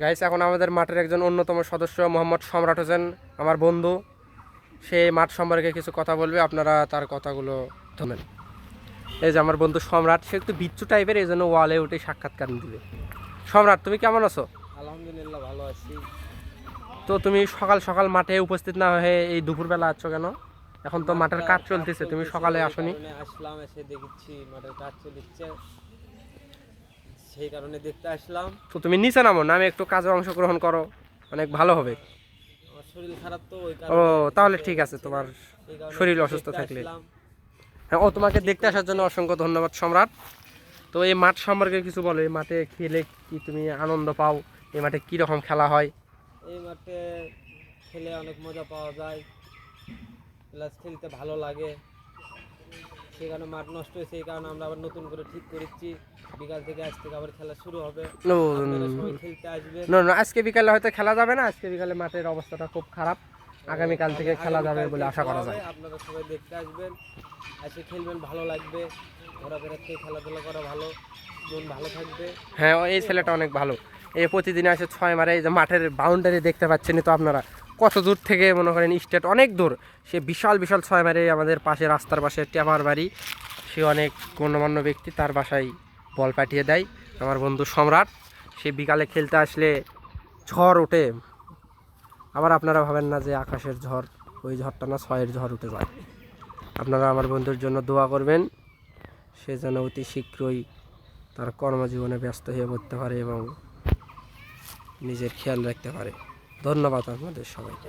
Guys, এখন আমাদের মাঠের একজন অন্যতম সদস্য মোহাম্মদ সম্রাট হোসেন, আমার বন্ধু, সে মাঠ সম্পর্কে কিছু কথা বলবে, আপনারা তার কথাগুলো শোনেন। এই যে আমার বন্ধু সম্রাট, সে একটু বিচ্ছু টাইপের, এই জন্য ওয়ালে উঠে সাক্ষাৎকার দিবে। সম্রাট, তুমি কেমন আছো? আলহামদুলিল্লাহ, ভালো আছি। তো তুমি সকাল সকাল মাঠে উপস্থিত না হয়ে এই দুপুরবেলা আছো কেন? এখন তো মাঠের কাজ চলতেছে, তুমি সকালে আসোনি। আসলাম, এসে দেখছি মাঠের কাজ চলছে, সেই কারণে দেখতে আসলাম। তো তুমি নিচে নামো, নামে একটু কাজে অংশগ্রহণ করো, অনেক ভালো হবে। আমার শরীর খারাপ তো, ওই ও, কারণে তাহলে ঠিক আছে, তোমার শরীর অসুস্থ থাকলে। হ্যাঁ, ও তোমাকে দেখতে আসার জন্য অসংখ্য ধন্যবাদ সম্রাট। তো এই মাঠ সম্পর্কে কিছু বলো, এই মাঠে খেলে কি তুমি আনন্দ পাও? এই মাঠে কি রকম খেলা হয়? এই মাঠে খেলে অনেক মজা পাওয়া যায়, প্লাস খেলতে ভালো লাগে। সেই কারণে মাঠ নষ্ট হয়েছে, এই কারণে আমরা আবার নতুন করে ঠিক করেছি। বিকাল থেকে আজ থেকে আবার খেলা শুরু হবে, আপনারা সবাই খেলতে আসবেন। না, আজকে বিকালে হয়তো খেলা যাবে না, আজকে বিকালে মাঠের অবস্থাটা খুব খারাপ। আগামীকাল থেকে খেলা যাবে বলে আশা করা যায়। আপনারা সবাই দেখতে আসবেন, এসে খেলবেন, ভালো লাগবে। ঘোরাফেরা থেকে খেলাধুলা করা ভালো, মন ভালো থাকবে। হ্যাঁ, এই ছেলেটা অনেক ভালো। এই প্রতিদিন আসে 6 মারে। এই যে মাঠের বাউন্ডারি দেখতে পাচ্ছেন তো আপনারা, কত দূর থেকে মনে করেন স্টেট অনেক দূর। সে বিশাল বিশাল 6 মারে আমাদের পাশে, রাস্তার পাশে টেপার বাড়ি। সে অনেক গণ্যমান্য ব্যক্তি, তার বাসায় বল পাঠিয়ে দেয় আমার বন্ধু সম্রাট। সে বিকালে খেলতে আসলে ঝড় ওঠে। আবার আপনারা ভাবেন না যে আকাশের ঝড়, ওই ঝড়টা না, 6-এর ঝড় উঠে যায়। আপনারা আমার বন্ধুর জন্য দোয়া করবেন, সে যেন অতি শীঘ্রই তার কর্মজীবনে ব্যস্ত হয়ে পড়তে পারে এবং নিজের খেয়াল রাখতে পারে। ধন্যবাদ আপনাদের সবাইকে।